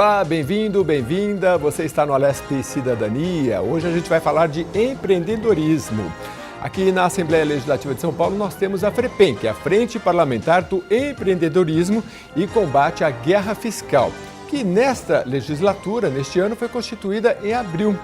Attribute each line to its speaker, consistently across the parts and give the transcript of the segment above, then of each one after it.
Speaker 1: Olá, bem-vindo, bem-vinda. Você está no Alesp Cidadania. Hoje a gente vai falar de empreendedorismo. Aqui na Assembleia Legislativa de São Paulo nós temos a FREPEM, que é a Frente Parlamentar do Empreendedorismo e Combate à Guerra Fiscal, que nesta legislatura, neste ano, foi constituída em abril.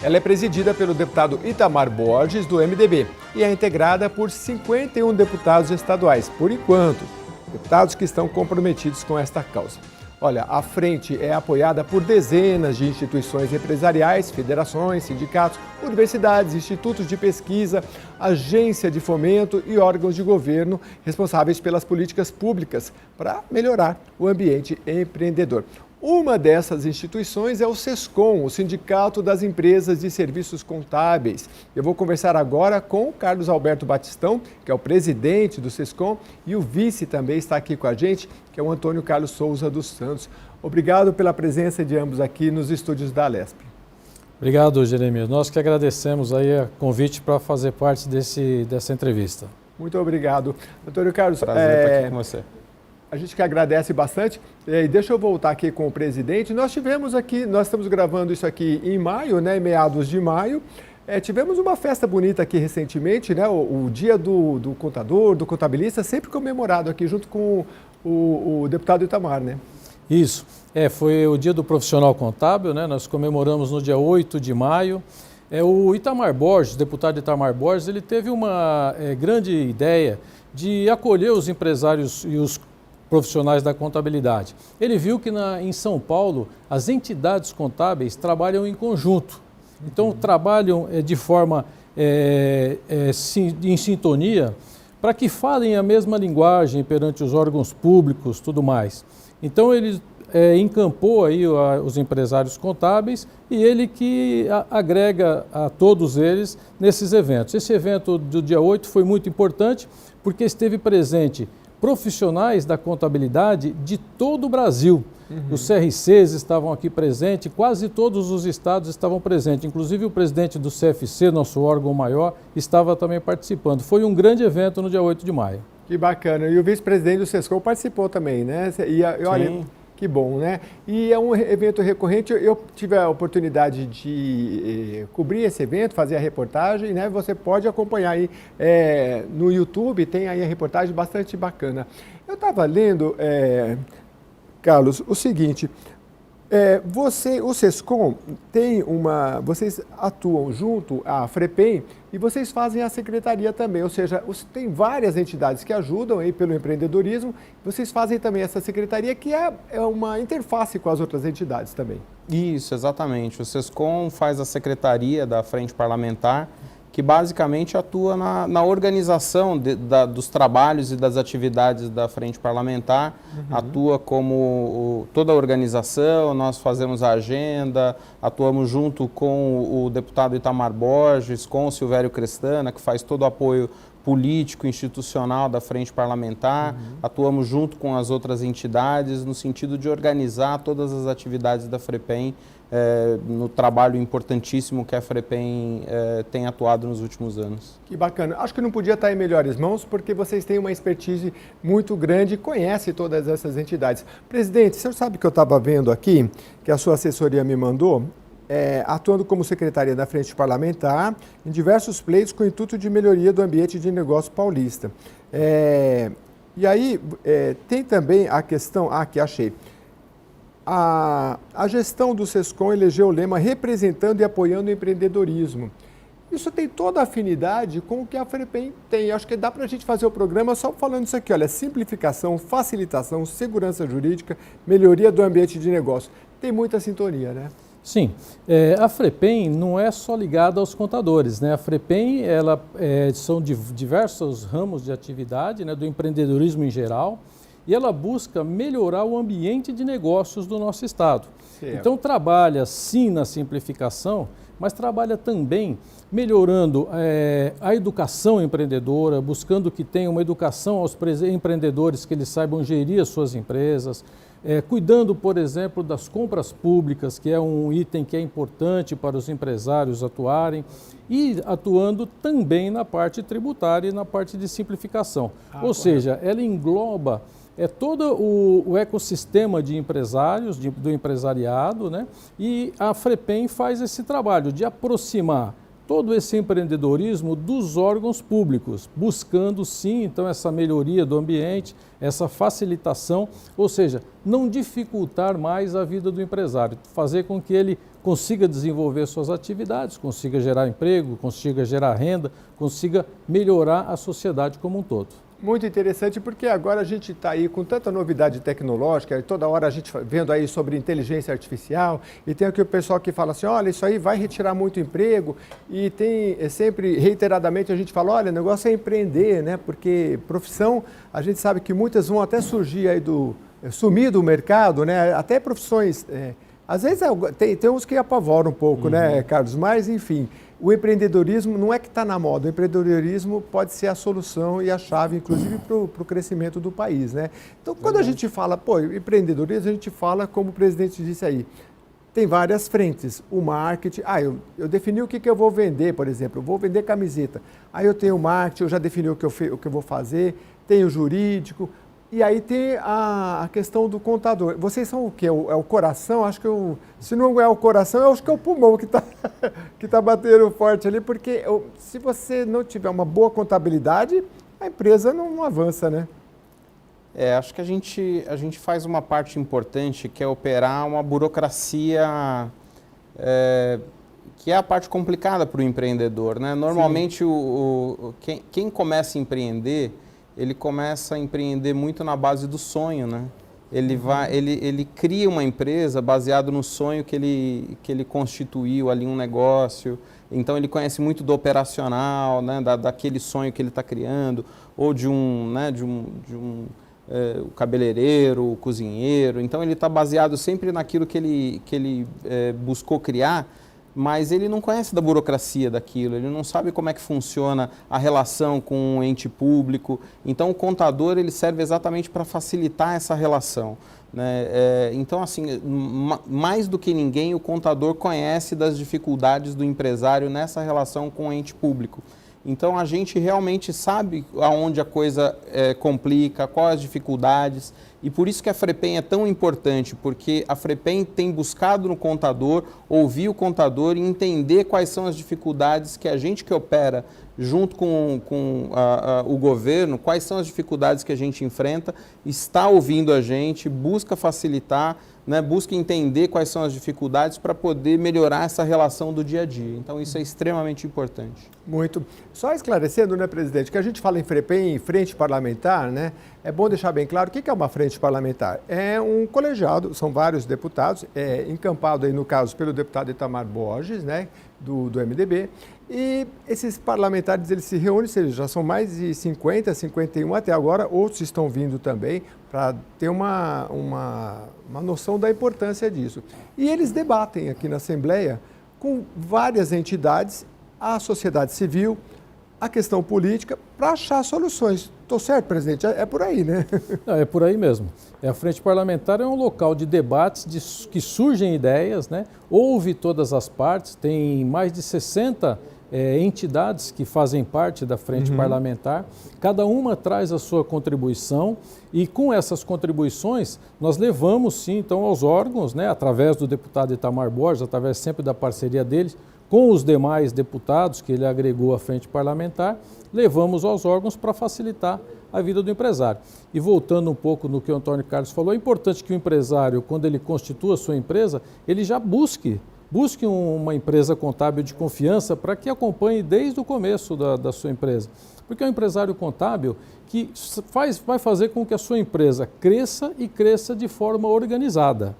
Speaker 1: Ela é presidida pelo deputado Itamar Borges, do MDB, e é integrada por 51 deputados estaduais, por enquanto, deputados que estão comprometidos com esta causa. Olha, a frente é apoiada por dezenas de instituições empresariais, federações, sindicatos, universidades, institutos de pesquisa, agência de fomento e órgãos de governo responsáveis pelas políticas públicas para melhorar o ambiente empreendedor. Uma dessas instituições é o SESCOM, o Sindicato das Empresas de Serviços Contábeis. Eu vou conversar agora com o Carlos Alberto Batistão, que é o presidente do SESCOM, e o vice também está aqui com a gente, que é o Antônio Carlos Souza dos Santos. Obrigado pela presença de ambos aqui nos estúdios da Alesp. Obrigado, Jeremias. Nós que agradecemos aí o convite para fazer parte dessa entrevista. Muito obrigado. Antônio Carlos,
Speaker 2: prazer estar aqui com você.
Speaker 1: A gente que agradece bastante. E deixa eu voltar aqui com o presidente. Nós estamos gravando isso aqui em maio, né, em meados de maio. Tivemos uma festa bonita aqui recentemente, né, o dia do contador, do contabilista, sempre comemorado aqui junto com o deputado Itamar, né?
Speaker 2: Isso, foi o dia do profissional contábil, né? Nós comemoramos no dia 8 de maio. O Itamar Borges, o deputado Itamar Borges, ele teve uma grande ideia de acolher os empresários e os profissionais da contabilidade. Ele viu que em São Paulo as entidades contábeis trabalham em conjunto. Então trabalham de forma em sintonia para que falem a mesma linguagem perante os órgãos públicos, tudo mais. Então ele encampou aí os empresários contábeis e ele que agrega a todos eles nesses eventos. Esse evento do dia 8 foi muito importante porque esteve presente profissionais da contabilidade de todo o Brasil. Os CRCs estavam aqui presentes, quase todos os estados estavam presentes, inclusive o presidente do CFC, nosso órgão maior, estava também participando. Foi um grande evento no dia 8 de maio.
Speaker 1: Que bacana. E o vice-presidente do SESCOM participou também, né? Olha, que bom, né? E é um evento recorrente. Eu tive a oportunidade de cobrir esse evento, fazer a reportagem, né? Você pode acompanhar aí no YouTube, tem aí a reportagem bastante bacana. Eu estava lendo, Carlos, o seguinte, o SESCOM vocês atuam junto à FREPEM e vocês fazem a secretaria também, ou seja, tem várias entidades que ajudam aí pelo empreendedorismo, vocês fazem também essa secretaria que é uma interface com as outras entidades também.
Speaker 2: Isso, exatamente. O SESCOM faz a secretaria da Frente Parlamentar, que basicamente atua na organização dos trabalhos e das atividades da Frente Parlamentar, atua como toda a organização, nós fazemos a agenda, atuamos junto com o deputado Itamar Borges, com o Silvério Crestana, que faz todo o apoio político, institucional da Frente Parlamentar, atuamos junto com as outras entidades no sentido de organizar todas as atividades da FREPEM no trabalho importantíssimo que a FREPEM tem atuado nos últimos anos.
Speaker 1: Que bacana. Acho que não podia estar em melhores mãos porque vocês têm uma expertise muito grande e conhecem todas essas entidades. Presidente, o senhor sabe que eu estava vendo aqui, que a sua assessoria me mandou, atuando como secretária da Frente Parlamentar em diversos pleitos com o intuito de melhoria do ambiente de negócio paulista. E aí tem também a questão, que achei, a gestão do SESCOM elegeu o lema representando e apoiando o empreendedorismo. Isso tem toda a afinidade com o que a FREPEM tem. Acho que dá para a gente fazer o programa só falando isso aqui, olha, simplificação, facilitação, segurança jurídica, melhoria do ambiente de negócio. Tem muita sintonia, né?
Speaker 3: Sim, a FREPEM não é só ligada aos contadores, né? A FREPEM, são diversos ramos de atividade, né, do empreendedorismo em geral, e ela busca melhorar o ambiente de negócios do nosso estado. Certo. Então trabalha sim na simplificação, mas trabalha também melhorando a educação empreendedora, buscando que tenha uma educação aos empreendedores, que eles saibam gerir as suas empresas, cuidando, por exemplo, das compras públicas, que é um item que é importante para os empresários atuarem, e atuando também na parte tributária e na parte de simplificação. Ou seja, ela engloba é todo o ecossistema de empresários, do empresariado, né? E a FREPEM faz esse trabalho de aproximar todo esse empreendedorismo dos órgãos públicos, buscando sim, então, essa melhoria do ambiente, essa facilitação, ou seja, não dificultar mais a vida do empresário, fazer com que ele consiga desenvolver suas atividades, consiga gerar emprego, consiga gerar renda, consiga melhorar a sociedade como um todo.
Speaker 1: Muito interessante, porque agora a gente está aí com tanta novidade tecnológica, toda hora a gente vendo aí sobre inteligência artificial, e tem aqui o pessoal que fala assim, olha, isso aí vai retirar muito emprego, e tem sempre, reiteradamente, a gente fala, olha, o negócio é empreender, né? Porque profissão, a gente sabe que muitas vão até surgir aí sumir do mercado, né? Até profissões, às vezes tem uns que apavoram um pouco, né, Carlos? Mas, enfim, o empreendedorismo não é que está na moda, o empreendedorismo pode ser a solução e a chave, inclusive, para o crescimento do país, né? Então, quando a gente fala, empreendedorismo, a gente fala, como o presidente disse aí, tem várias frentes. O marketing, eu defini o que eu vou vender, por exemplo, eu vou vender camiseta. Aí eu tenho o marketing, eu já defini o que eu vou fazer, tenho o jurídico, e aí tem a questão do contador. Vocês são o quê? É o coração? Acho que se não é o coração, eu acho que é o pulmão que tá batendo forte ali, porque se você não tiver uma boa contabilidade, a empresa não avança, né?
Speaker 2: Acho que a gente faz uma parte importante, que é operar uma burocracia, que é a parte complicada para o empreendedor, né? Normalmente, quem começa a empreender, ele começa a empreender muito na base do sonho, né? Ele cria uma empresa baseado no sonho que ele constituiu ali, um negócio. Então ele conhece muito do operacional, né? Daquele sonho que ele está criando, ou o cabeleireiro, o cozinheiro. Então ele está baseado sempre naquilo que ele buscou criar, mas ele não conhece da burocracia daquilo, ele não sabe como é que funciona a relação com o ente público. Então o contador ele serve exatamente para facilitar essa relação, né? Então, assim, mais do que ninguém, o contador conhece das dificuldades do empresário nessa relação com o ente público. Então a gente realmente sabe aonde a coisa complica, quais as dificuldades, e por isso que a FREPEM é tão importante, porque a FREPEM tem buscado no contador, ouvir o contador e entender quais são as dificuldades que a gente que opera junto com o governo, quais são as dificuldades que a gente enfrenta, está ouvindo a gente, busca facilitar, né, busca entender quais são as dificuldades para poder melhorar essa relação do dia a dia. Então, isso é extremamente importante.
Speaker 1: Muito. Só esclarecendo, né, presidente, que a gente fala em FREPEM, frente parlamentar, né? É bom deixar bem claro o que é uma frente parlamentar. É um colegiado, são vários deputados, encampado aí, no caso, pelo deputado Itamar Borges, né, do MDB. E esses parlamentares, eles se reúnem, já são mais de 50, 51 até agora, outros estão vindo também, para ter uma noção da importância disso. E eles debatem aqui na Assembleia com várias entidades, a sociedade civil, a questão política, para achar soluções. Estou certo, presidente? É por aí, né?
Speaker 3: Não, é por aí mesmo. A Frente Parlamentar é um local de debates, que surgem ideias, né? Ouve todas as partes, tem mais de 60 entidades que fazem parte da Frente Parlamentar, cada uma traz a sua contribuição, e com essas contribuições nós levamos sim então aos órgãos, né, através do deputado Itamar Borges, através sempre da parceria deles, com os demais deputados que ele agregou à Frente Parlamentar, levamos aos órgãos para facilitar a vida do empresário. E voltando um pouco no que o Antônio Carlos falou, é importante que o empresário, quando ele constitua a sua empresa, ele já busque uma empresa contábil de confiança para que acompanhe desde o começo da sua empresa. Porque é um empresário contábil que vai fazer com que a sua empresa cresça e cresça de forma organizada.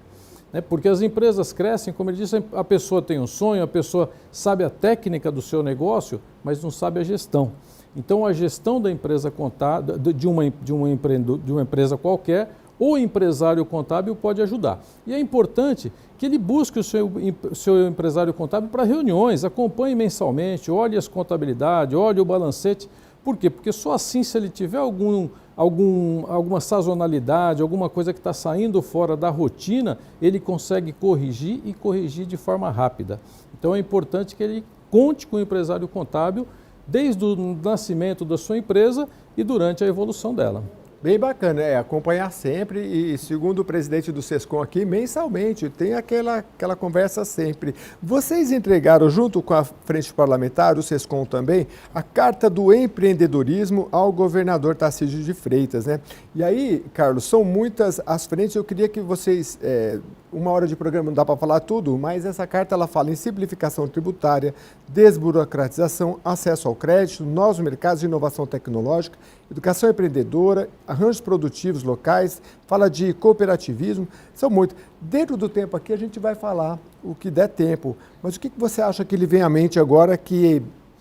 Speaker 3: Porque as empresas crescem, como ele disse, a pessoa tem um sonho, a pessoa sabe a técnica do seu negócio, mas não sabe a gestão. Então, a gestão da empresa contábil, de uma empresa qualquer, o empresário contábil pode ajudar. E é importante que ele busque o seu empresário contábil para reuniões, acompanhe mensalmente, olhe as contabilidades, olhe o balancete. Por quê? Porque só assim, se ele tiver alguma sazonalidade, alguma coisa que está saindo fora da rotina, ele consegue corrigir e corrigir de forma rápida. Então é importante que ele conte com o empresário contábil desde o nascimento da sua empresa e durante a evolução dela.
Speaker 1: Bem bacana, acompanhar sempre e, segundo o presidente do SESCOM aqui, mensalmente, tem aquela conversa sempre. Vocês entregaram, junto com a Frente Parlamentar, o SESCOM também, a Carta do Empreendedorismo ao governador Tarcísio de Freitas, né? E aí, Carlos, são muitas as frentes, eu queria que vocês... uma hora de programa não dá para falar tudo, mas essa carta ela fala em simplificação tributária, desburocratização, acesso ao crédito, novos mercados de inovação tecnológica, educação empreendedora, arranjos produtivos locais, fala de cooperativismo, são muitos. Dentro do tempo aqui a gente vai falar o que der tempo, mas o que você acha que lhe vem à mente agora que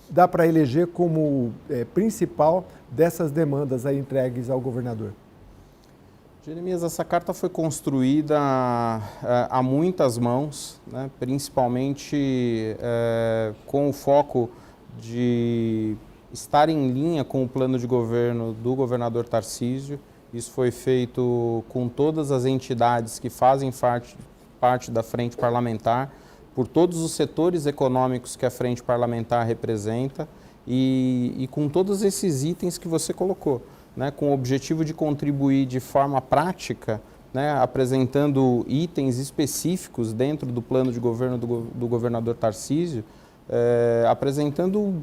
Speaker 1: dá para eleger como principal dessas demandas aí entregues ao governador?
Speaker 2: Jeremias, essa carta foi construída a muitas mãos, né, principalmente com o foco de estar em linha com o plano de governo do governador Tarcísio. Isso foi feito com todas as entidades que fazem parte da frente parlamentar, por todos os setores econômicos que a frente parlamentar representa e com todos esses itens que você colocou, né, com o objetivo de contribuir de forma prática, né, apresentando itens específicos dentro do plano de governo do governador Tarcísio, apresentando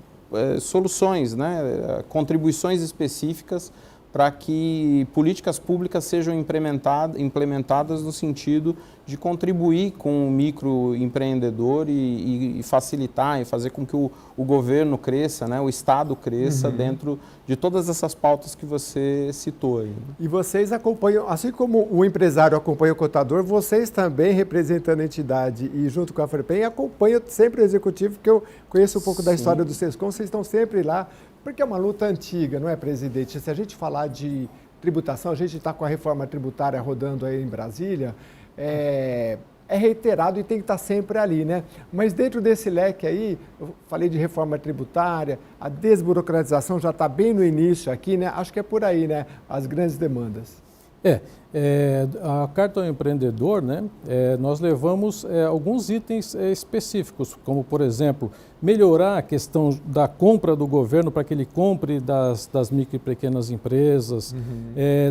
Speaker 2: soluções, né, contribuições específicas para que políticas públicas sejam implementadas no sentido de contribuir com o microempreendedor e facilitar e fazer com que o governo cresça, né, o Estado cresça dentro de todas essas pautas que você citou aí.
Speaker 1: E vocês acompanham, assim como o empresário acompanha o contador, vocês também, representando a entidade e junto com a FREPEM, acompanham sempre o executivo, porque eu conheço um pouco da história do SESCOM, vocês estão sempre lá, porque é uma luta antiga, não é, presidente? Se a gente falar de tributação, a gente está com a reforma tributária rodando aí em Brasília, é reiterado e tem que estar sempre ali, né? Mas dentro desse leque aí, eu falei de reforma tributária, a desburocratização já está bem no início aqui, né? Acho que é por aí, né? As grandes demandas.
Speaker 3: A Carta ao Empreendedor, né, nós levamos alguns itens específicos, como, por exemplo, melhorar a questão da compra do governo para que ele compre das micro e pequenas empresas.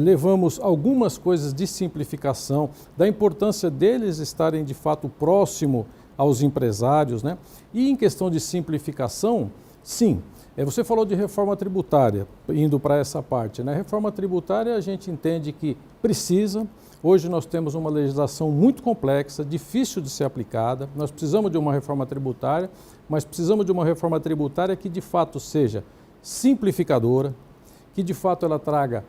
Speaker 3: Levamos algumas coisas de simplificação, da importância deles estarem, de fato, próximo aos empresários, né? E em questão de simplificação, sim. Você falou de reforma tributária, indo para essa parte, né? Reforma tributária a gente entende que precisa. Hoje nós temos uma legislação muito complexa, difícil de ser aplicada. Nós precisamos de uma reforma tributária, mas precisamos de uma reforma tributária que de fato seja simplificadora, que de fato ela traga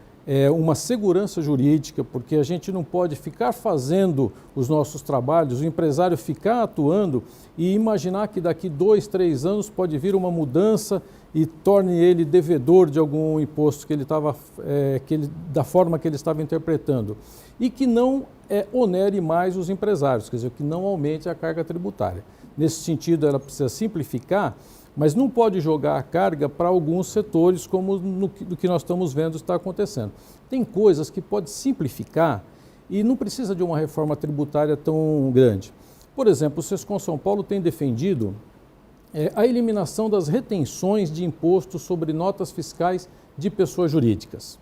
Speaker 3: uma segurança jurídica, porque a gente não pode ficar fazendo os nossos trabalhos, o empresário ficar atuando e imaginar que daqui 2, 3 anos pode vir uma mudança e torne ele devedor de algum imposto que ele estava, da forma que ele estava interpretando. E que não onere mais os empresários, quer dizer, que não aumente a carga tributária. Nesse sentido, ela precisa simplificar, mas não pode jogar a carga para alguns setores, como do que nós estamos vendo está acontecendo. Tem coisas que pode simplificar e não precisa de uma reforma tributária tão grande. Por exemplo, o SESCOM São Paulo tem defendido a eliminação das retenções de imposto sobre notas fiscais de pessoas jurídicas.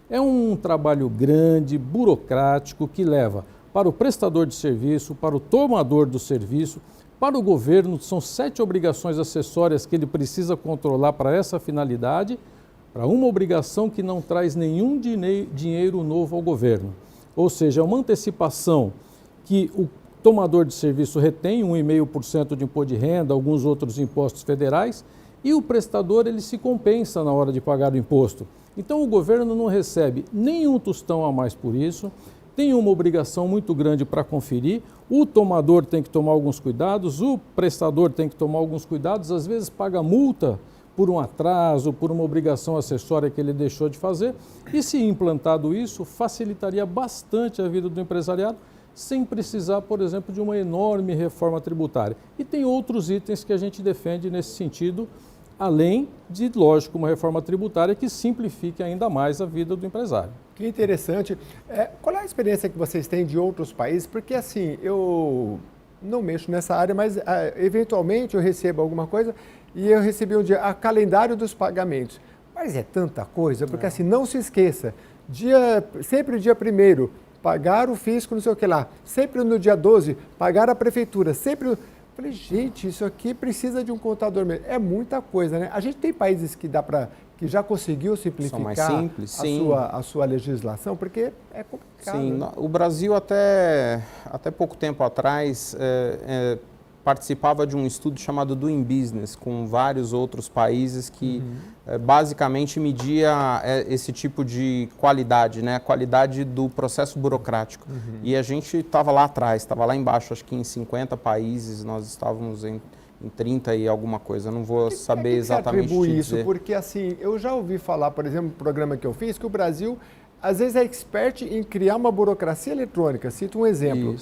Speaker 3: É um trabalho grande, burocrático, que leva para o prestador de serviço, para o tomador do serviço, para o governo. São 7 obrigações acessórias que ele precisa controlar para essa finalidade, para uma obrigação que não traz nenhum dinheiro novo ao governo. Ou seja, é uma antecipação que o tomador de serviço retém 1,5% de imposto de renda, alguns outros impostos federais, e o prestador ele se compensa na hora de pagar o imposto. Então o governo não recebe nenhum tostão a mais por isso, tem uma obrigação muito grande para conferir, o tomador tem que tomar alguns cuidados, o prestador tem que tomar alguns cuidados, às vezes paga multa por um atraso, por uma obrigação acessória que ele deixou de fazer, e se implantado isso, facilitaria bastante a vida do empresariado, sem precisar, por exemplo, de uma enorme reforma tributária. E tem outros itens que a gente defende nesse sentido, além de, lógico, uma reforma tributária que simplifique ainda mais a vida do empresário.
Speaker 1: Que interessante. Qual é a experiência que vocês têm de outros países? Porque, assim, eu não mexo nessa área, mas eventualmente eu recebo alguma coisa e eu recebi um dia calendário dos pagamentos. Mas é tanta coisa, porque assim, não se esqueça, sempre dia 1º, pagar o fisco, não sei o que lá. Sempre no dia 12, pagar a prefeitura. Sempre... Falei, gente, isso aqui precisa de um contador mesmo. É muita coisa, né? A gente tem países que que já conseguiu simplificar
Speaker 2: mais simples,
Speaker 1: a sua legislação, porque é complicado.
Speaker 2: Sim,
Speaker 1: né?
Speaker 2: o Brasil até pouco tempo atrás participava de um estudo chamado Doing Business, com vários outros países que basicamente media esse tipo de qualidade, né? A qualidade do processo burocrático. E a gente estava lá atrás, estava lá embaixo, acho que em 50 países, nós estávamos em 30 e alguma coisa, eu não vou saber exatamente
Speaker 1: você atribui
Speaker 2: dizer.
Speaker 1: isso? Porque assim, eu já ouvi falar, por exemplo, no programa que eu fiz, que o Brasil às vezes é expert em criar uma burocracia eletrônica. Cito um exemplo.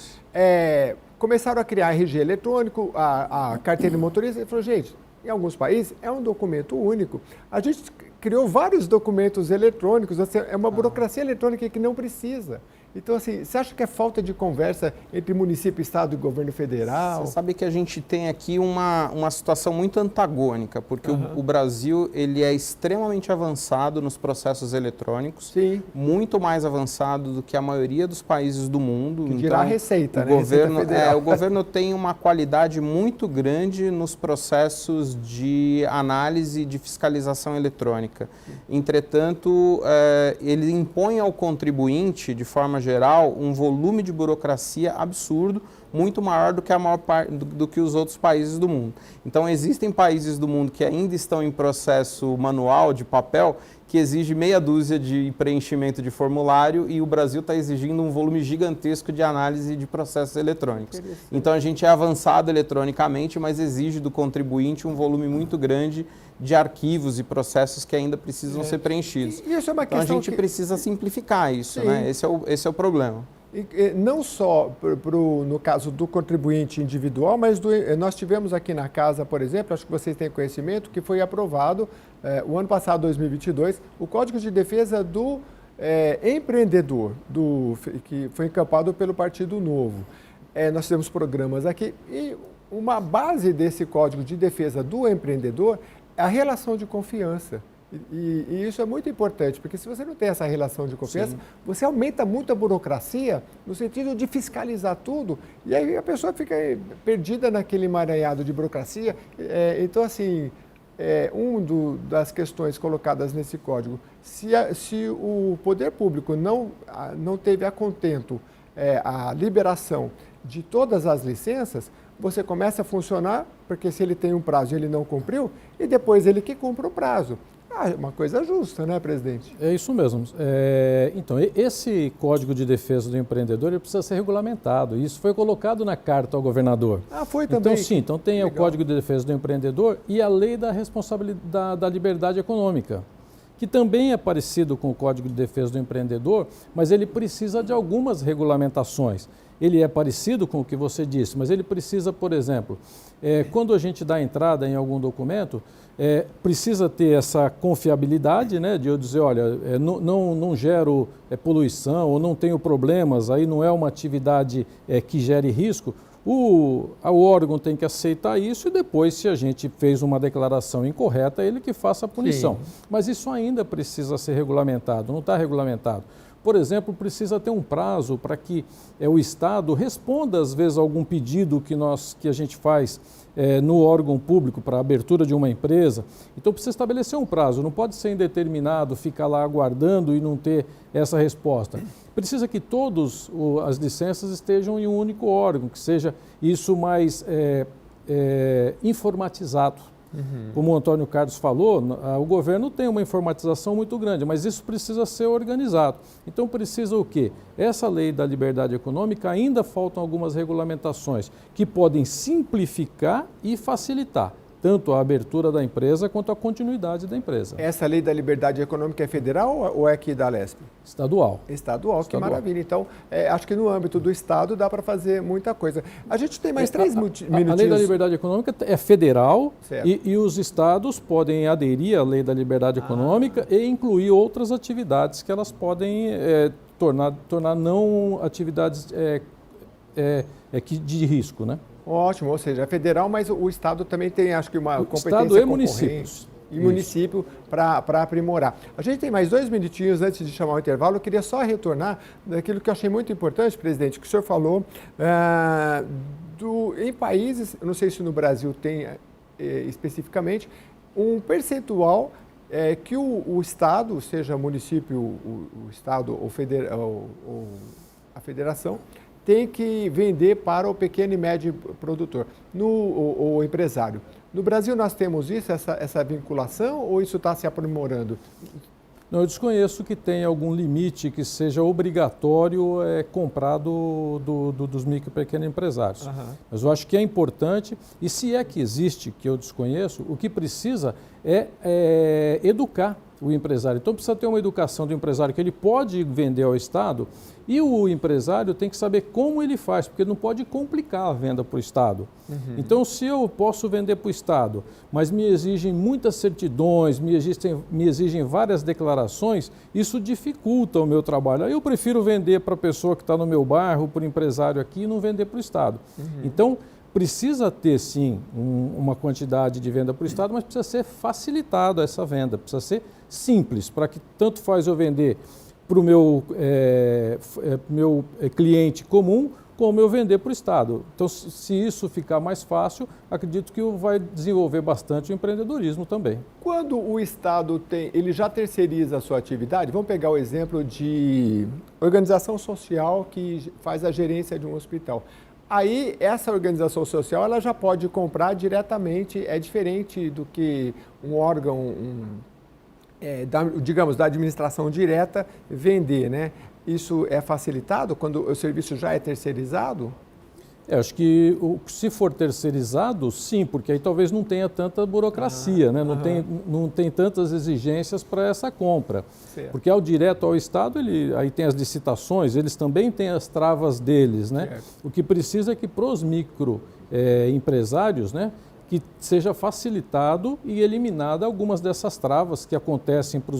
Speaker 1: Começaram a criar RG eletrônico, a carteira de motorista, e falou, gente, em alguns países é um documento único. A gente criou vários documentos eletrônicos, assim, é uma burocracia eletrônica que não precisa. Então, assim, você acha que é falta de conversa entre município, estado e governo federal?
Speaker 2: Você sabe que a gente tem aqui uma situação muito antagônica, porque o Brasil ele é extremamente avançado nos processos eletrônicos,
Speaker 1: Sim.
Speaker 2: muito mais avançado do que a maioria dos países do mundo.
Speaker 1: Que dirá a Receita, né?
Speaker 2: Governo,
Speaker 1: Receita Federal.
Speaker 2: o governo tem uma qualidade muito grande nos processos de análise de fiscalização eletrônica. Entretanto, ele impõe ao contribuinte, de forma geral, um volume de burocracia absurdo, muito maior do que a maior parte do que os outros países do mundo. Então, existem países do mundo que ainda estão em processo manual, de papel, que exige meia dúzia de preenchimento de formulário, e o Brasil está exigindo um volume gigantesco de análise de processos eletrônicos. Então, a gente é avançado eletronicamente, mas exige do contribuinte um volume muito grande de arquivos e processos que ainda precisam ser preenchidos.
Speaker 1: E isso é uma
Speaker 2: então, a
Speaker 1: questão
Speaker 2: gente precisa simplificar isso,
Speaker 1: Sim.
Speaker 2: né? Esse é o problema.
Speaker 1: E não só no caso do contribuinte individual, mas nós tivemos aqui na casa, por exemplo, acho que vocês têm conhecimento, que foi aprovado o ano passado, 2022, o Código de Defesa do Empreendedor, que foi encampado pelo Partido Novo. Nós temos programas aqui e uma base desse Código de Defesa do Empreendedor é a relação de confiança. E isso é muito importante, porque se você não tem essa relação de confiança, você aumenta muito a burocracia no sentido de fiscalizar tudo, e aí a pessoa fica perdida naquele emaranhado de burocracia. Então, assim, das questões colocadas nesse código, se o poder público não teve a contento a liberação de todas as licenças, você começa a funcionar, porque se ele tem um prazo e ele não cumpriu, e depois ele que cumpre o prazo. Uma coisa justa, né, presidente?
Speaker 3: É isso mesmo. Então, esse Código de Defesa do Empreendedor ele precisa ser regulamentado. Isso foi colocado na carta ao governador.
Speaker 1: Foi também?
Speaker 3: Então, sim. Então, tem
Speaker 1: Legal.
Speaker 3: o Código de Defesa do Empreendedor e a Lei da Responsabilidade da Liberdade Econômica, que também é parecido com o Código de Defesa do Empreendedor, mas ele precisa de algumas regulamentações. Ele é parecido com o que você disse, mas ele precisa, por exemplo, quando a gente dá entrada em algum documento, precisa ter essa confiabilidade, né, de eu dizer, olha, não gero poluição ou não tenho problemas, aí não é uma atividade que gere risco. O órgão tem que aceitar isso e depois, se a gente fez uma declaração incorreta, ele que faça a punição. Sim. Mas isso ainda precisa ser regulamentado, não está regulamentado. Por exemplo, precisa ter um prazo para que o Estado responda, às vezes, a algum pedido que a gente faz no órgão público para a abertura de uma empresa. Então, precisa estabelecer um prazo, não pode ser indeterminado, ficar lá aguardando e não ter essa resposta. Precisa que todas as licenças estejam em um único órgão, que seja isso mais informatizado. Como o Antônio Carlos falou, o governo tem uma informatização muito grande, mas isso precisa ser organizado. Então precisa o quê? Essa lei da liberdade econômica ainda faltam algumas regulamentações que podem simplificar e facilitar tanto a abertura da empresa quanto a continuidade da empresa.
Speaker 1: Essa lei da liberdade econômica é federal ou é aqui da Alesp?
Speaker 3: Estadual.
Speaker 1: Estadual, que maravilha. Então, acho que no âmbito do Estado dá para fazer muita coisa. A gente tem mais 3 minutinhos.
Speaker 3: A lei da liberdade econômica é federal e os estados podem aderir à lei da liberdade econômica e incluir outras atividades que elas podem tornar não atividades de risco, né?
Speaker 1: Ótimo, ou seja, é federal, mas o Estado também tem, acho que, uma competência
Speaker 3: Estado e municípios.
Speaker 1: e município para aprimorar. A gente tem mais 2 minutinhos antes de chamar o intervalo. Eu queria só retornar daquilo que eu achei muito importante, presidente, que o senhor falou em países, eu não sei se no Brasil tem especificamente, um percentual que o Estado, seja município, o Estado ou a federação, tem que vender para o pequeno e médio produtor, o empresário. No Brasil nós temos isso, essa vinculação, ou isso está se aprimorando?
Speaker 3: Não, eu desconheço que tenha algum limite que seja obrigatório comprar dos micro e pequenos empresários. Uhum. Mas eu acho que é importante, e se é que existe, que eu desconheço, o que precisa é educar o empresário. Então precisa ter uma educação do empresário que ele pode vender ao Estado e o empresário tem que saber como ele faz, porque ele não pode complicar a venda para o Estado. Uhum. Então se eu posso vender para o Estado, mas me exigem muitas certidões, me exigem várias declarações, isso dificulta o meu trabalho. Aí eu prefiro vender para a pessoa que está no meu bairro, para o empresário aqui e não vender para o Estado. Uhum. Então precisa ter, sim, uma quantidade de venda para o Estado, mas precisa ser facilitada essa venda, precisa ser simples, para que tanto faz eu vender para o meu cliente comum, como eu vender para o Estado. Então, se isso ficar mais fácil, acredito que vai desenvolver bastante o empreendedorismo também.
Speaker 1: Quando o Estado ele já terceiriza a sua atividade, vamos pegar o exemplo de organização social que faz a gerência de um hospital. Aí, essa organização social ela já pode comprar diretamente, é diferente do que um órgão, digamos, da administração direta vender, né? Isso é facilitado quando o serviço já é terceirizado?
Speaker 3: Acho que se for terceirizado, sim, porque aí talvez não tenha tanta burocracia, né? Não tem tantas exigências para essa compra. Certo. Porque ao direto ao Estado, aí tem as licitações, eles também têm as travas deles, né? Certo. O que precisa é que para os microempresários, né, que seja facilitado e eliminada algumas dessas travas que acontecem para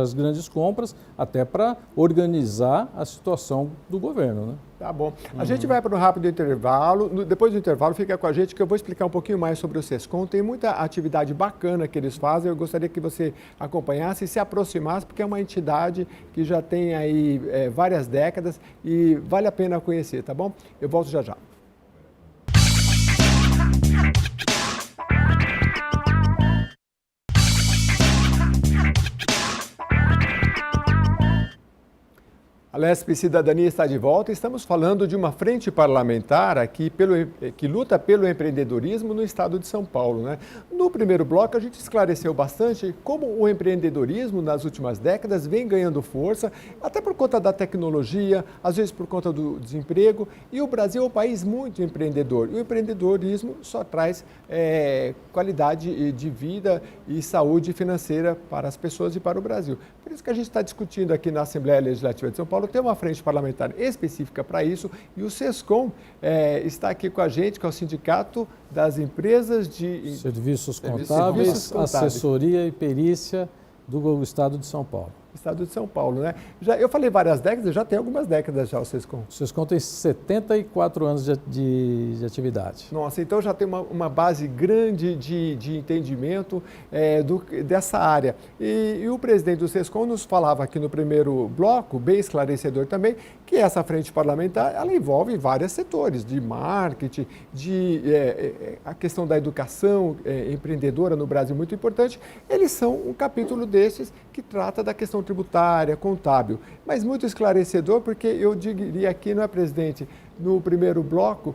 Speaker 3: as grandes compras, até para organizar a situação do governo, né?
Speaker 1: Tá bom. A gente vai para um rápido intervalo. Depois do intervalo, fica com a gente que eu vou explicar um pouquinho mais sobre o SESCOM. Tem muita atividade bacana que eles fazem. Eu gostaria que você acompanhasse e se aproximasse, porque é uma entidade que já tem aí várias décadas e vale a pena conhecer, tá bom? Eu volto já já. A LESP Cidadania está de volta. Estamos falando de uma frente parlamentar aqui que luta pelo empreendedorismo no estado de São Paulo, né? No primeiro bloco, a gente esclareceu bastante como o empreendedorismo nas últimas décadas vem ganhando força, até por conta da tecnologia, às vezes por conta do desemprego. E o Brasil é um país muito empreendedor. E o empreendedorismo só traz qualidade de vida e saúde financeira para as pessoas e para o Brasil. Por isso que a gente está discutindo aqui na Assembleia Legislativa de São Paulo, tem uma frente parlamentar específica para isso e o SESCOM está aqui com a gente, que é o Sindicato das Empresas de
Speaker 3: Serviços Contábeis, Assessoria e Perícia do Estado de São Paulo.
Speaker 1: Estado de São Paulo, né? Eu falei várias décadas, já tem algumas décadas já o SESCOM.
Speaker 3: O SESCOM tem 74 anos de atividade.
Speaker 1: Nossa, então já tem uma base grande de entendimento dessa área. E o presidente do SESCOM nos falava aqui no primeiro bloco, bem esclarecedor também, que essa frente parlamentar, ela envolve vários setores, de marketing, a questão da educação empreendedora no Brasil, muito importante. Eles são um capítulo desses que trata da questão tributária, contábil, mas muito esclarecedor, porque eu diria aqui, não é, presidente, no primeiro bloco,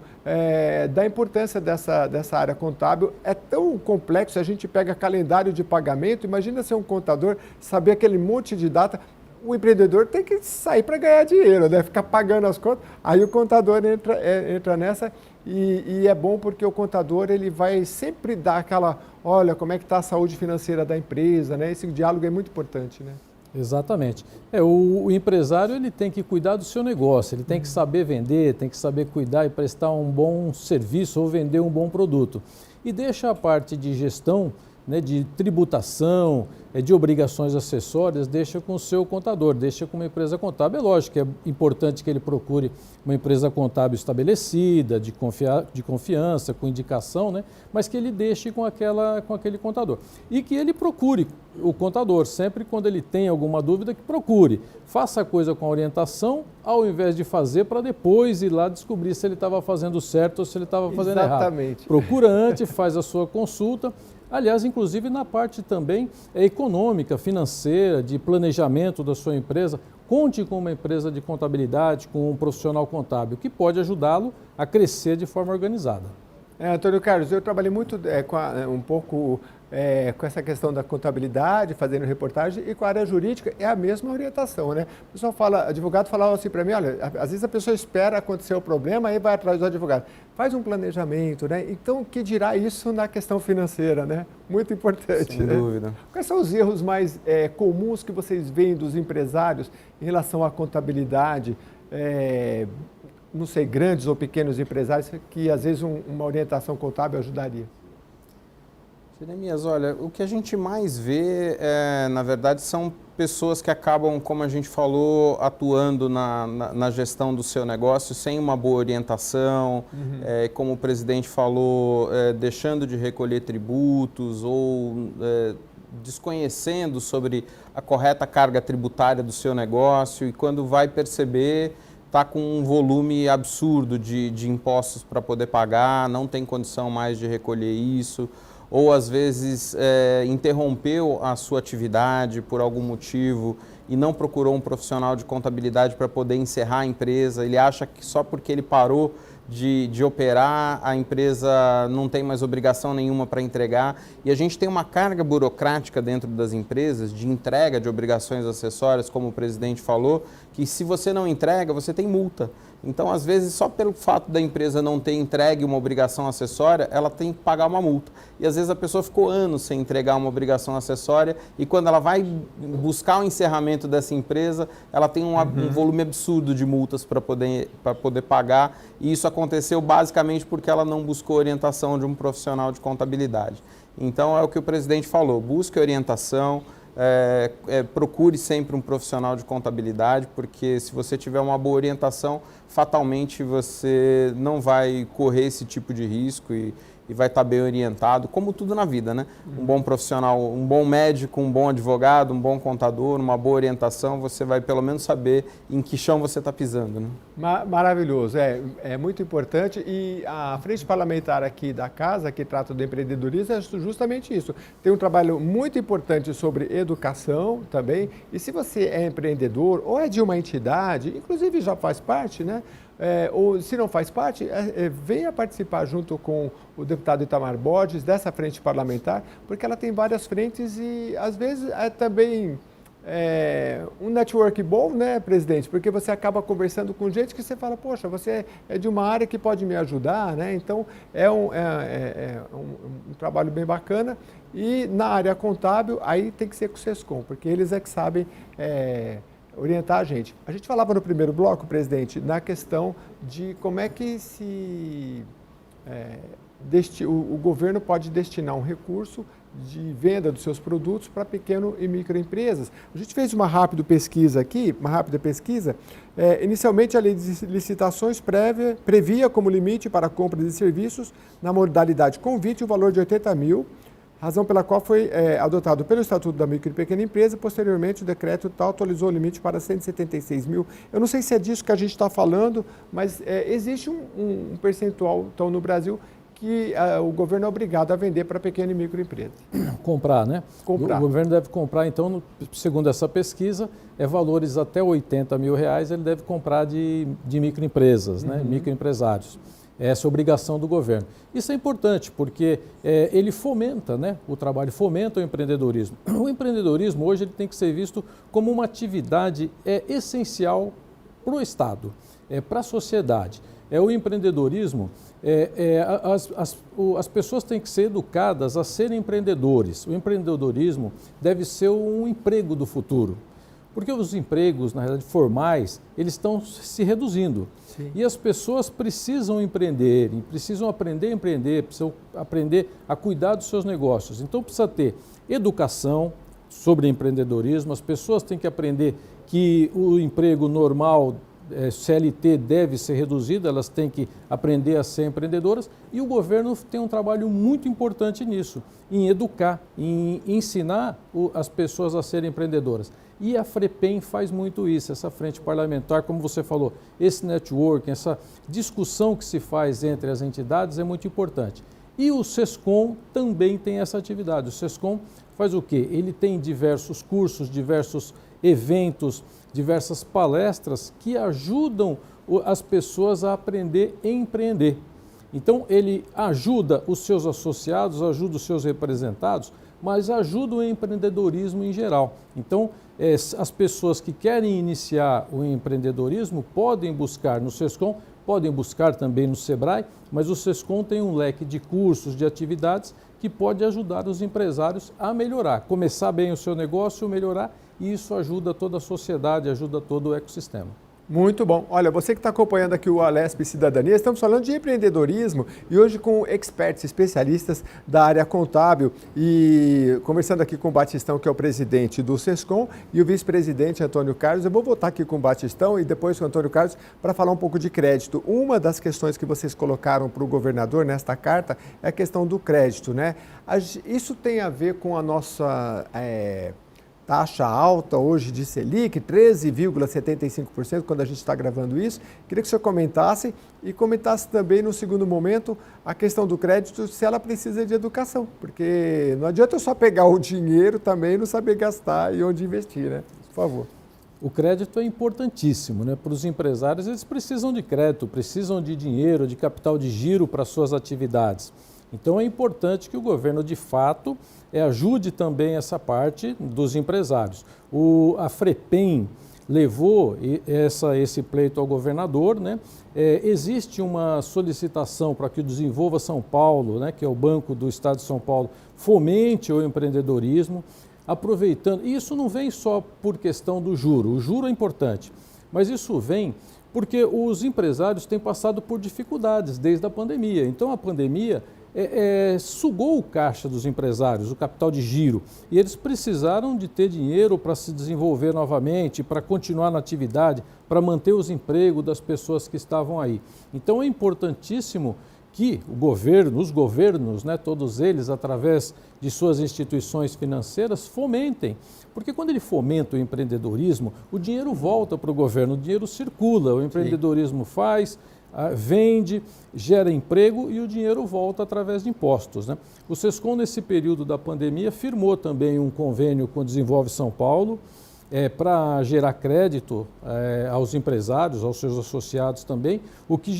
Speaker 1: da importância dessa área contábil. É tão complexo, a gente pega calendário de pagamento, imagina ser um contador, saber aquele monte de data. O empreendedor tem que sair para ganhar dinheiro, né? Ficar pagando as contas, aí o contador entra nessa e é bom porque o contador ele vai sempre dar aquela, olha, como é que está a saúde financeira da empresa, né? Esse diálogo é muito importante, né?
Speaker 3: Exatamente. O empresário ele tem que cuidar do seu negócio, ele tem que saber vender, tem que saber cuidar e prestar um bom serviço ou vender um bom produto. E deixa a parte de gestão né, de tributação, de obrigações acessórias, deixa com o seu contador, deixa com uma empresa contábil. É lógico que é importante que ele procure uma empresa contábil estabelecida, de confiança, com indicação, né, mas que ele deixe com aquele contador. E que ele procure o contador, sempre quando ele tem alguma dúvida, que procure. Faça a coisa com a orientação, ao invés de fazer para depois ir lá descobrir se ele estava fazendo certo ou se ele estava fazendo
Speaker 1: Exatamente.
Speaker 3: errado. Procura antes, faz a sua consulta. Aliás, inclusive na parte também econômica, financeira, de planejamento da sua empresa, conte com uma empresa de contabilidade, com um profissional contábil, que pode ajudá-lo a crescer de forma organizada.
Speaker 1: Antônio Carlos, eu trabalhei muito com essa questão da contabilidade, fazendo reportagem, e com a área jurídica é a mesma orientação, né? O pessoal fala, advogado falava assim para mim, olha, às vezes a pessoa espera acontecer o problema, aí vai atrás do advogado. Faz um planejamento, né? Então, o que dirá isso na questão financeira, né? Muito importante.
Speaker 2: Sem dúvida.
Speaker 1: Quais são os erros mais comuns que vocês veem dos empresários em relação à contabilidade? Não sei, grandes ou pequenos empresários, que às vezes uma orientação contábil ajudaria?
Speaker 2: Jeremias, olha, o que a gente mais vê, na verdade, são pessoas que acabam, como a gente falou, atuando na gestão do seu negócio sem uma boa orientação, como o presidente falou, deixando de recolher tributos ou desconhecendo sobre a correta carga tributária do seu negócio, e quando vai perceber, está com um volume absurdo de impostos para poder pagar, não tem condição mais de recolher isso, ou às vezes interrompeu a sua atividade por algum motivo e não procurou um profissional de contabilidade para poder encerrar a empresa. Ele acha que só porque ele parou de operar, a empresa não tem mais obrigação nenhuma para entregar. E a gente tem uma carga burocrática dentro das empresas de entrega de obrigações acessórias, como o presidente falou, que se você não entrega, você tem multa. Então, às vezes, só pelo fato da empresa não ter entregue uma obrigação acessória, ela tem que pagar uma multa. E, às vezes, a pessoa ficou anos sem entregar uma obrigação acessória e, quando ela vai buscar o encerramento dessa empresa, ela tem um volume absurdo de multas para poder pagar. E isso aconteceu basicamente porque ela não buscou orientação de um profissional de contabilidade. Então, é o que o presidente falou, busque orientação, procure sempre um profissional de contabilidade, porque se você tiver uma boa orientação, fatalmente você não vai correr esse tipo de risco e vai estar bem orientado, como tudo na vida, né? Um bom profissional, um bom médico, um bom advogado, um bom contador, uma boa orientação, você vai pelo menos saber em que chão você está pisando, né?
Speaker 1: Maravilhoso, é muito importante, e a frente parlamentar aqui da casa, que trata do empreendedorismo, é justamente isso. Tem um trabalho muito importante sobre educação também, e se você é empreendedor ou é de uma entidade, inclusive já faz parte, né? Ou se não faz parte, venha participar junto com o deputado Itamar Borges dessa frente parlamentar, porque ela tem várias frentes e às vezes é também um network bom, né, presidente? Porque você acaba conversando com gente que você fala, poxa, você é de uma área que pode me ajudar, né? Então é um trabalho bem bacana. E na área contábil, aí tem que ser com o SESCOM, porque eles é que sabem orientar a gente. A gente falava no primeiro bloco, presidente, na questão de como é que o governo pode destinar um recurso de venda dos seus produtos para pequeno e microempresas. A gente fez uma rápida pesquisa aqui, inicialmente a lei de licitações previa como limite para a compra de serviços na modalidade convite o valor de 80 mil, razão pela qual foi adotado pelo Estatuto da Micro e Pequena Empresa. Posteriormente, o decreto tal atualizou o limite para 176 mil. Eu não sei se é disso que a gente está falando, mas existe um percentual, então, no Brasil, que o governo é obrigado a vender para pequena e microempresa.
Speaker 3: Comprar, né?
Speaker 1: Comprar.
Speaker 3: O governo deve comprar, então, segundo essa pesquisa, valores até 80 mil reais, ele deve comprar de microempresas, né? Microempresários. Essa é a obrigação do governo. Isso é importante porque ele fomenta, né, o trabalho, fomenta o empreendedorismo. O empreendedorismo hoje ele tem que ser visto como uma atividade essencial para o Estado, para a sociedade. O empreendedorismo, as pessoas têm que ser educadas a serem empreendedores. O empreendedorismo deve ser um emprego do futuro. Porque os empregos, na realidade, formais, eles estão se reduzindo.
Speaker 1: Sim.
Speaker 3: E as pessoas precisam empreender, precisam aprender a empreender, precisam aprender a cuidar dos seus negócios. Então precisa ter educação sobre empreendedorismo, as pessoas têm que aprender que o emprego normal, CLT, deve ser reduzido, elas têm que aprender a ser empreendedoras, e o governo tem um trabalho muito importante nisso, em educar, em ensinar as pessoas a serem empreendedoras. E a FREPEM faz muito isso, essa frente parlamentar, como você falou, esse networking, essa discussão que se faz entre as entidades é muito importante. E o SESCOM também tem essa atividade. O SESCOM faz o quê? Ele tem diversos cursos, diversos eventos, diversas palestras que ajudam as pessoas a aprender a empreender. Então, ele ajuda os seus associados, ajuda os seus representados, mas ajuda o empreendedorismo em geral. Então, as pessoas que querem iniciar o empreendedorismo podem buscar no SESCOM, podem buscar também no SEBRAE, mas o SESCOM tem um leque de cursos, de atividades que pode ajudar os empresários a melhorar, começar bem o seu negócio, melhorar, e isso ajuda toda a sociedade, ajuda todo o ecossistema.
Speaker 1: Muito bom. Olha, você que está acompanhando aqui o Alesp Cidadania, estamos falando de empreendedorismo e hoje com experts, especialistas da área contábil e conversando aqui com o Batistão, que é o presidente do SESCOM, e o vice-presidente Antônio Carlos. Eu vou voltar aqui com o Batistão e depois com o Antônio Carlos para falar um pouco de crédito. Uma das questões que vocês colocaram para o governador nesta carta é a questão do crédito, né? Isso tem a ver com a nossa taxa alta hoje de Selic, 13,75% quando a gente está gravando isso. Queria que o senhor comentasse e comentasse também no segundo momento a questão do crédito, se ela precisa de educação, porque não adianta eu só pegar o dinheiro também e não saber gastar e onde investir, né? Por favor.
Speaker 3: O crédito é importantíssimo, né? Para os empresários, eles precisam de crédito, precisam de dinheiro, de capital de giro para suas atividades. Então é importante que o governo, de fato, ajude também essa parte dos empresários. A FREPEM levou esse pleito ao governador, né? Existe uma solicitação para que o Desenvolva São Paulo, né, que é o Banco do Estado de São Paulo, fomente o empreendedorismo, aproveitando. E isso não vem só por questão do juro, o juro é importante, mas isso vem porque os empresários têm passado por dificuldades desde a pandemia. Então a pandemia sugou o caixa dos empresários, o capital de giro, e eles precisaram de ter dinheiro para se desenvolver novamente, para continuar na atividade, para manter os empregos das pessoas que estavam aí. Então é importantíssimo que os governos, né, todos eles, através de suas instituições financeiras, fomentem. Porque quando ele fomenta o empreendedorismo, o dinheiro volta para o governo, o dinheiro circula, o empreendedorismo faz, vende, gera emprego e o dinheiro volta através de impostos, né? O SESCOM, nesse período da pandemia, firmou também um convênio com o Desenvolve São Paulo para gerar crédito aos empresários, aos seus associados também, o que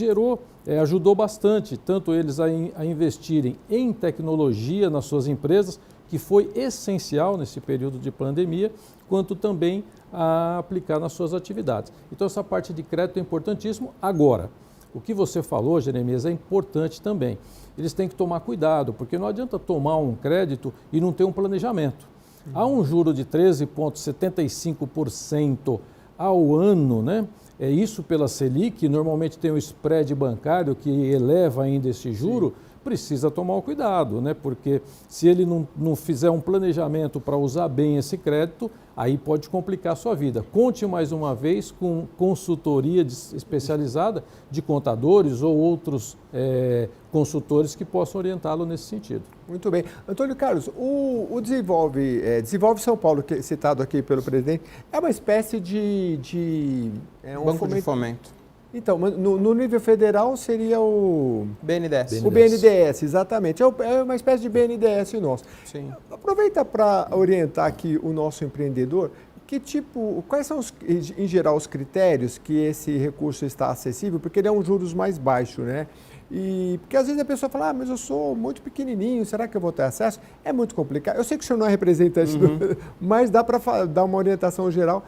Speaker 3: ajudou bastante, tanto eles a investirem em tecnologia nas suas empresas, que foi essencial nesse período de pandemia, quanto também a aplicar nas suas atividades. Então essa parte de crédito é importantíssimo. Agora, o que você falou, Jeremias, é importante também. Eles têm que tomar cuidado, porque não adianta tomar um crédito e não ter um planejamento. Há um juro de 13,75% ao ano, né? Isso pela Selic, normalmente tem o spread bancário que eleva ainda esse juro. Precisa tomar o cuidado, né? Porque se ele não fizer um planejamento para usar bem esse crédito, aí pode complicar a sua vida. Conte mais uma vez com consultoria especializada de contadores ou outros consultores que possam orientá-lo nesse sentido.
Speaker 1: Muito bem. Antônio Carlos, o Desenvolve São Paulo, que é citado aqui pelo presidente, é uma espécie de
Speaker 2: banco de fomento.
Speaker 1: Então, no nível federal seria o
Speaker 2: BNDES.
Speaker 1: O BNDES, exatamente. É uma espécie de BNDES nosso.
Speaker 2: Sim.
Speaker 1: Aproveita para orientar aqui o nosso empreendedor, quais são, em geral, os critérios que esse recurso está acessível, porque ele é um juros mais baixo, né? E porque às vezes a pessoa fala, mas eu sou muito pequenininho, será que eu vou ter acesso? É muito complicado. Eu sei que o senhor não é representante, mas dá para dar uma orientação geral,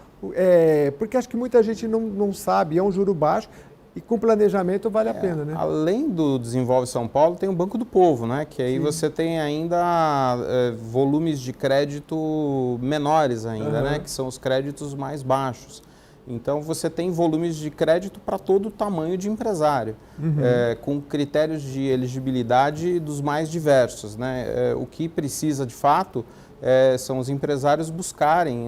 Speaker 1: porque acho que muita gente não sabe, é um juro baixo, E com planejamento vale a pena, né?
Speaker 2: Além do Desenvolve São Paulo, tem o Banco do Povo, né? Que aí você tem ainda volumes de crédito menores ainda, né? Que são os créditos mais baixos. Então, você tem volumes de crédito para todo o tamanho de empresário, com critérios de elegibilidade dos mais diversos, né? O que precisa, de fato, são os empresários buscarem.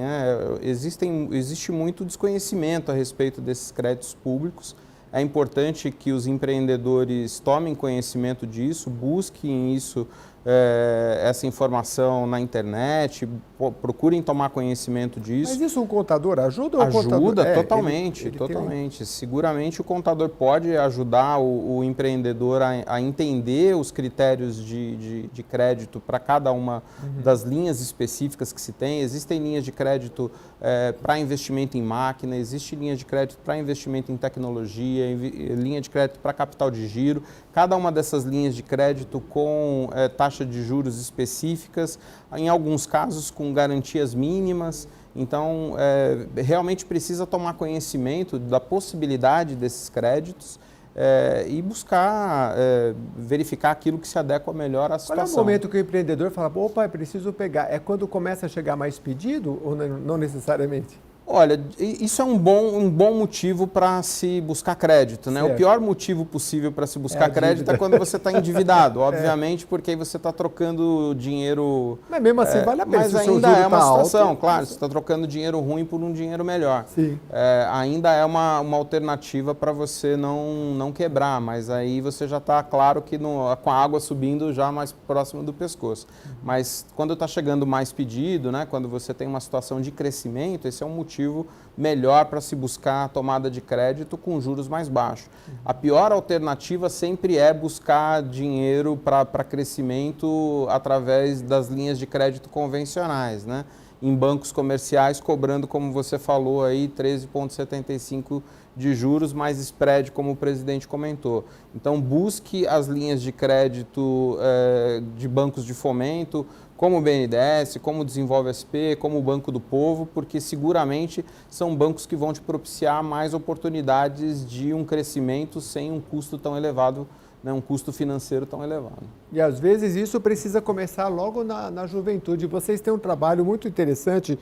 Speaker 2: Existe muito desconhecimento a respeito desses créditos públicos. É importante que os empreendedores tomem conhecimento disso, busquem isso, essa informação na internet, procurem tomar conhecimento disso.
Speaker 1: Mas isso um contador ajuda?
Speaker 2: Ajuda totalmente, totalmente. Seguramente o contador pode ajudar o empreendedor a entender os critérios de crédito para cada uma das linhas específicas que se tem. Existem linhas de crédito para investimento em máquina, existe linha de crédito para investimento em tecnologia, linha de crédito para capital de giro. Cada uma dessas linhas de crédito com taxa de juros específicas, em alguns casos com garantias mínimas. Então, realmente precisa tomar conhecimento da possibilidade desses créditos e buscar verificar aquilo que se adequa melhor à situação.
Speaker 1: Qual é o momento que o empreendedor fala, opa, preciso pegar? É quando começa a chegar mais pedido ou não necessariamente?
Speaker 2: Olha, isso é um bom motivo para se buscar crédito, né? O pior motivo possível para se buscar crédito é quando você está endividado, obviamente, porque aí você está trocando dinheiro...
Speaker 1: Mas mesmo assim vale a pena,
Speaker 2: mas ainda é uma situação, claro, você está trocando dinheiro ruim por um dinheiro melhor.
Speaker 1: Sim.
Speaker 2: Ainda é uma alternativa para você não quebrar, mas aí você já está, claro, que com a água subindo já mais próximo do pescoço. Mas quando está chegando mais pedido, né? Quando você tem uma situação de crescimento, esse é um motivo melhor para se buscar a tomada de crédito com juros mais baixos. A pior alternativa sempre é buscar dinheiro para crescimento através das linhas de crédito convencionais, né? Em bancos comerciais cobrando, como você falou aí, 13,75 de juros mais spread, como o presidente comentou. Então, busque as linhas de crédito de bancos de fomento, como o BNDES, como o Desenvolve SP, como o Banco do Povo, porque seguramente são bancos que vão te propiciar mais oportunidades de um crescimento sem um custo tão elevado, né, um custo financeiro tão elevado.
Speaker 1: E às vezes isso precisa começar logo na juventude. Vocês têm um trabalho muito interessante,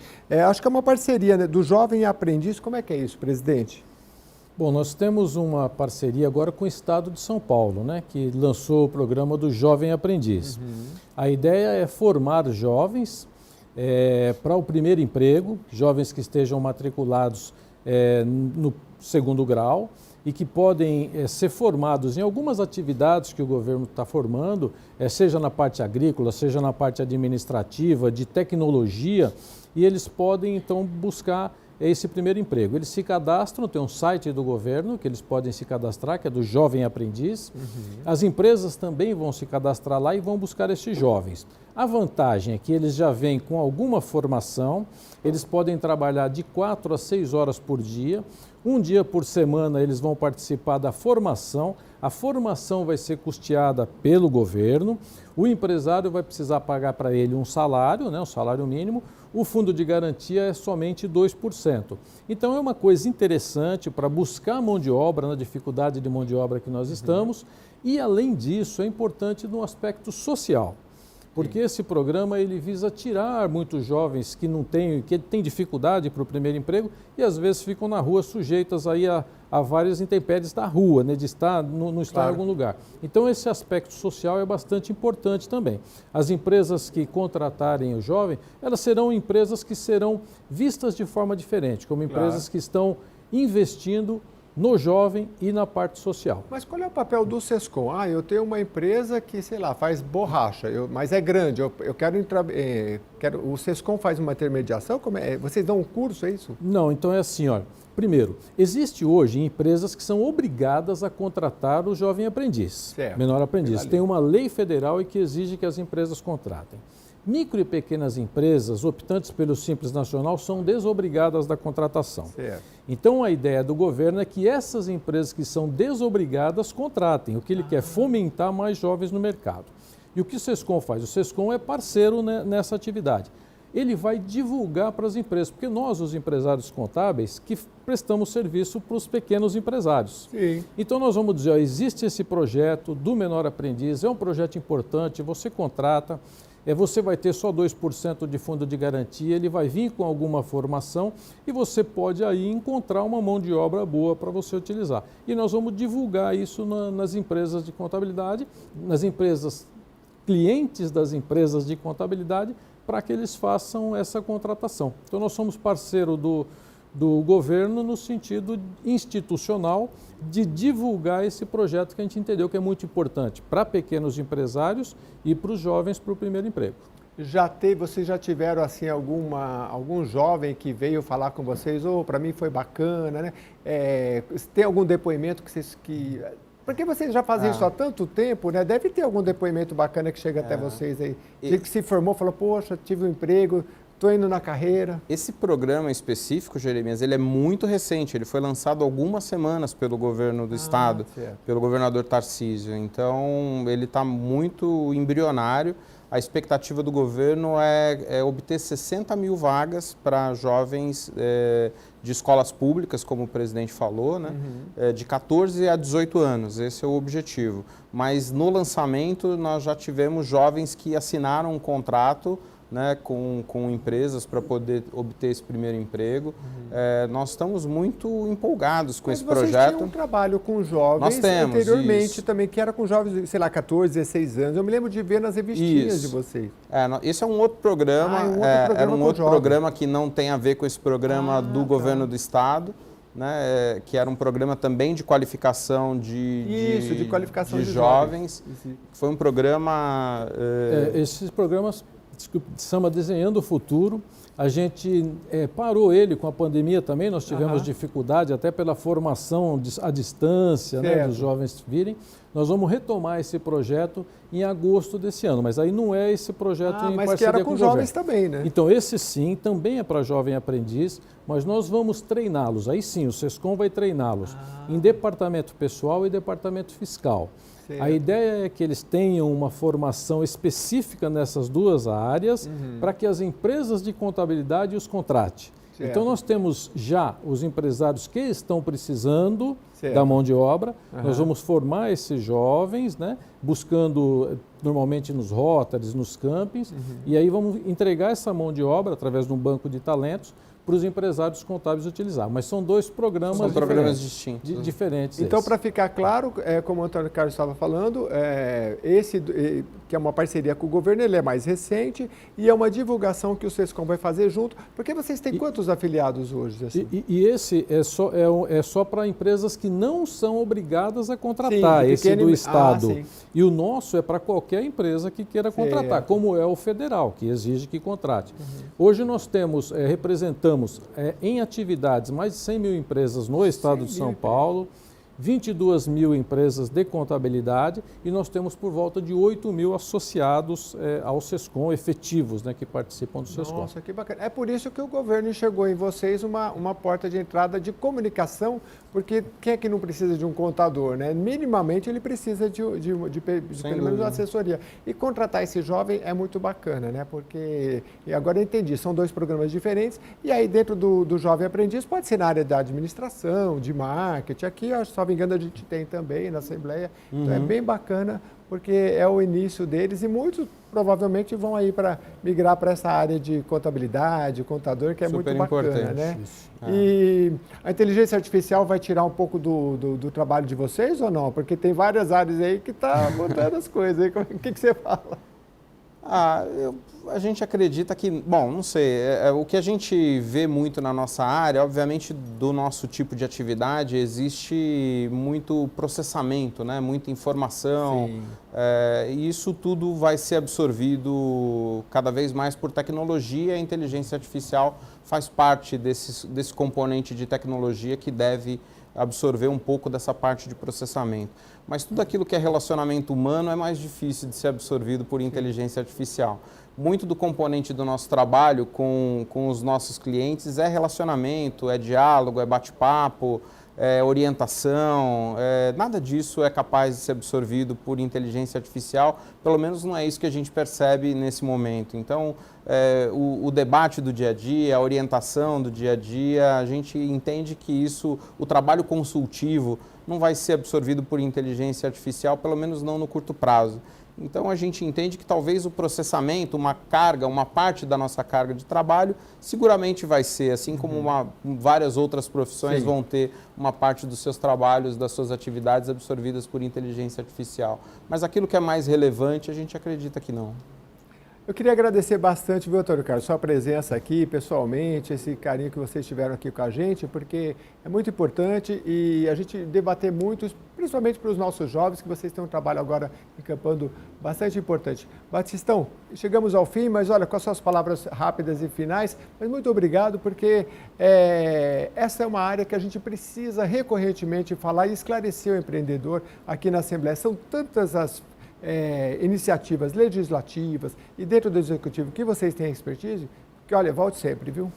Speaker 1: acho que é uma parceria, né, do Jovem Aprendiz. Como é que é isso, presidente?
Speaker 3: Bom, nós temos uma parceria agora com o Estado de São Paulo, né, que lançou o programa do Jovem Aprendiz. A ideia é formar jovens para o primeiro emprego, jovens que estejam matriculados no segundo grau e que podem ser formados em algumas atividades que o governo está formando, seja na parte agrícola, seja na parte administrativa, de tecnologia, e eles podem então buscar esse primeiro emprego. Eles se cadastram, tem um site do governo que eles podem se cadastrar, que é do Jovem Aprendiz. As empresas também vão se cadastrar lá e vão buscar esses jovens. A vantagem é que eles já vêm com alguma formação, eles podem trabalhar de 4 a 6 horas por dia, um dia por semana eles vão participar da formação, a formação vai ser custeada pelo governo, o empresário vai precisar pagar para ele um salário, né, um salário mínimo, o fundo de garantia é somente 2%. Então é uma coisa interessante para buscar mão de obra, na dificuldade de mão de obra que nós estamos, e além disso é importante no aspecto social. Porque esse programa ele visa tirar muitos jovens que têm dificuldade para o primeiro emprego e às vezes ficam na rua sujeitas aí a várias intempéries da rua, né, de estar, não estar em algum lugar. Então esse aspecto social é bastante importante também. As empresas que contratarem o jovem, elas serão empresas que serão vistas de forma diferente, como empresas que estão investindo no jovem e na parte social.
Speaker 1: Mas qual é o papel do Sescom? Eu tenho uma empresa que, sei lá, faz borracha, mas é grande, eu quero entrar... o Sescom faz uma intermediação? Vocês dão um curso, é isso?
Speaker 3: Não, então é assim, olha. Primeiro, existe hoje empresas que são obrigadas a contratar o jovem aprendiz, menor aprendiz. Tem uma lei federal que exige que as empresas contratem. Micro e pequenas empresas optantes pelo Simples Nacional são desobrigadas da contratação. Então a ideia do governo é que essas empresas que são desobrigadas contratem. O que ele quer é fomentar mais jovens no mercado. E o que o Sescom faz? O Sescom é parceiro nessa atividade. ele vai divulgar para as empresas, porque nós, os empresários contábeis, que prestamos serviço para os pequenos empresários.
Speaker 1: Sim.
Speaker 3: Então nós vamos dizer, ó, existe esse projeto do menor aprendiz, é um projeto importante, você contrata, você vai ter só 2% de fundo de garantia, ele vai vir com alguma formação e você pode aí encontrar uma mão de obra boa para você utilizar. E nós vamos divulgar isso nas empresas de contabilidade, nas empresas, clientes das empresas de contabilidade, para que eles façam essa contratação. Então nós somos parceiro do governo no sentido institucional de divulgar esse projeto que a gente entendeu que é muito importante para pequenos empresários e para os jovens para o primeiro emprego.
Speaker 1: Vocês já tiveram assim algum jovem que veio falar com vocês, para mim foi bacana, né? Tem algum depoimento porque vocês já fazem isso há tanto tempo, né? Deve ter algum depoimento bacana que chega até vocês aí. Que se formou, falou, poxa, tive um emprego, estou indo na carreira.
Speaker 2: Esse programa específico, Jeremias, ele é muito recente. Ele foi lançado há algumas semanas pelo governo do estado, pelo governador Tarcísio. Então, ele está muito embrionário. A expectativa do governo é obter 60 mil vagas para jovens de escolas públicas, como o presidente falou, né? De 14 a 18 anos, esse é o objetivo. Mas no lançamento nós já tivemos jovens que assinaram um contrato, né, com empresas para poder obter esse primeiro emprego. Nós estamos muito empolgados com esse projeto.
Speaker 1: Vocês tinham um trabalho com jovens
Speaker 2: nós temos,
Speaker 1: anteriormente
Speaker 2: isso.
Speaker 1: também, que era com jovens, sei lá, 14, 16 anos. Eu me lembro de ver nas revistinhas de vocês.
Speaker 2: Esse é um outro programa, era um outro programa que não tem a ver com esse programa do governo do estado, né, que era um programa também de qualificação de
Speaker 1: qualificação de
Speaker 2: jovens. Foi um programa...
Speaker 3: Esses programas chama Desenhando o Futuro. A gente parou ele com a pandemia também, nós tivemos dificuldade até pela formação à distância, né, dos jovens virem. Nós vamos retomar esse projeto em agosto desse ano, mas aí não é esse projeto em
Speaker 1: mas
Speaker 3: parceria
Speaker 1: que era
Speaker 3: com
Speaker 1: com
Speaker 3: o
Speaker 1: jovens
Speaker 3: governo.
Speaker 1: também, né?
Speaker 3: Então esse sim, também é para jovem aprendiz, mas nós vamos treiná-los, aí sim, o SESCOM vai treiná-los em departamento pessoal e departamento fiscal. Certo. A ideia é que eles tenham uma formação específica nessas duas áreas para que as empresas de contabilidade os contratem. Certo. Então nós temos já os empresários que estão precisando da mão de obra, nós vamos formar esses jovens, né, buscando normalmente nos Rotaries, nos campings, e aí vamos entregar essa mão de obra através de um banco de talentos para os empresários contábeis utilizar. Mas são dois programas,
Speaker 2: distintos.
Speaker 3: Diferentes.
Speaker 1: Então, para ficar claro, como o Antônio Carlos estava falando, esse que é uma parceria com o governo, ele é mais recente e é uma divulgação que o SESCOM vai fazer junto. Porque vocês têm quantos afiliados hoje? Assim?
Speaker 3: E esse é só para empresas que não são obrigadas a contratar, esse do Estado. E o nosso é para qualquer empresa que queira contratar, como é o federal, que exige que contrate. Hoje nós temos, representamos em atividades mais de 100 mil empresas no estado de São Paulo, 22 mil empresas de contabilidade e nós temos por volta de 8 mil associados ao SESCOM, efetivos, né, que participam do SESCOM.
Speaker 1: Nossa, que bacana. É por isso que o governo enxergou em vocês uma porta de entrada de comunicação, porque quem é que não precisa de um contador, né? Minimamente ele precisa de pelo menos uma assessoria. E contratar esse jovem é muito bacana, né? Porque, e agora eu entendi, são dois programas diferentes, e aí dentro do jovem aprendiz pode ser na área da administração, de marketing, aqui, se não me engano, a gente tem também na Assembleia, então é bem bacana, porque é o início deles e muitos provavelmente vão aí para migrar para essa área de contabilidade, contador, que é
Speaker 2: super
Speaker 1: muito bacana,
Speaker 2: importante,
Speaker 1: né? E a inteligência artificial vai tirar um pouco do trabalho de vocês ou não? Porque tem várias áreas aí que está mudando as coisas. Aí. O que você fala?
Speaker 2: A gente acredita que, bom, não sei, o que a gente vê muito na nossa área, obviamente do nosso tipo de atividade, existe muito processamento, né? Muita informação, e isso tudo vai ser absorvido cada vez mais por tecnologia. A inteligência artificial faz parte desse componente de tecnologia que deve absorver um pouco dessa parte de processamento. Mas tudo aquilo que é relacionamento humano é mais difícil de ser absorvido por inteligência artificial. Muito do componente do nosso trabalho com os nossos clientes é relacionamento, é diálogo, é bate-papo, orientação, nada disso é capaz de ser absorvido por inteligência artificial, pelo menos não é isso que a gente percebe nesse momento. Então, o debate do dia a dia, a orientação do dia a dia, a gente entende que isso, o trabalho consultivo, não vai ser absorvido por inteligência artificial, pelo menos não no curto prazo. Então a gente entende que talvez o processamento, uma parte da nossa carga de trabalho, seguramente vai ser, assim como várias outras profissões vão ter uma parte dos seus trabalhos, das suas atividades absorvidas por inteligência artificial. Mas aquilo que é mais relevante, a gente acredita que não.
Speaker 1: Eu queria agradecer bastante, viu, Antônio Carlos, sua presença aqui pessoalmente, esse carinho que vocês tiveram aqui com a gente, porque é muito importante e a gente debater muito, principalmente para os nossos jovens, que vocês têm um trabalho agora encampando bastante importante. Batistão, chegamos ao fim, mas olha, com as suas palavras rápidas e finais, mas muito obrigado, porque essa é uma área que a gente precisa recorrentemente falar e esclarecer o empreendedor aqui na Assembleia. São tantas as iniciativas legislativas e dentro do Executivo que vocês têm expertise, que olha, volte sempre, viu?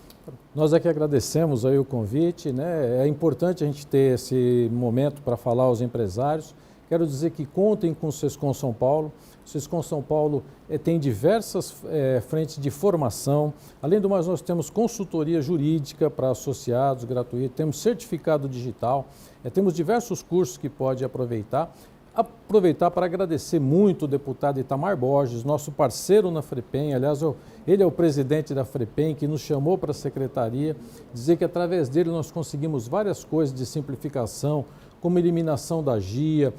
Speaker 3: Nós aqui agradecemos aí o convite, né? É importante a gente ter esse momento para falar aos empresários. Quero dizer que contem com o Sescom São Paulo. O Sescom São Paulo tem diversas frentes de formação. Além do mais, nós temos consultoria jurídica para associados, gratuito, temos certificado digital, temos diversos cursos que pode aproveitar. Aproveitar para agradecer muito o deputado Itamar Borges, nosso parceiro na FREPEM. Aliás, ele é o presidente da FREPEM, que nos chamou para a secretaria, dizer que através dele nós conseguimos várias coisas de simplificação, como eliminação da GIA.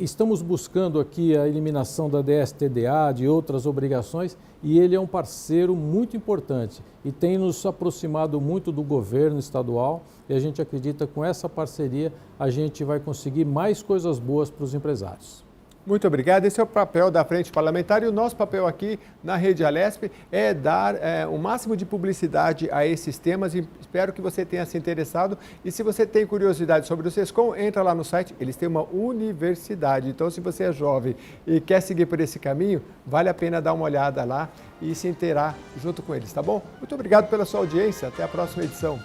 Speaker 3: Estamos buscando aqui a eliminação da DSTDA, de outras obrigações, e ele é um parceiro muito importante e tem nos aproximado muito do governo estadual, e a gente acredita que com essa parceria a gente vai conseguir mais coisas boas para os empresários.
Speaker 1: Muito obrigado. Esse é o papel da Frente Parlamentar e o nosso papel aqui na Rede Alesp é dar o máximo de publicidade a esses temas e espero que você tenha se interessado. E se você tem curiosidade sobre o Sescom, entra lá no site, eles têm uma universidade. Então, se você é jovem e quer seguir por esse caminho, vale a pena dar uma olhada lá e se inteirar junto com eles, tá bom? Muito obrigado pela sua audiência. Até a próxima edição.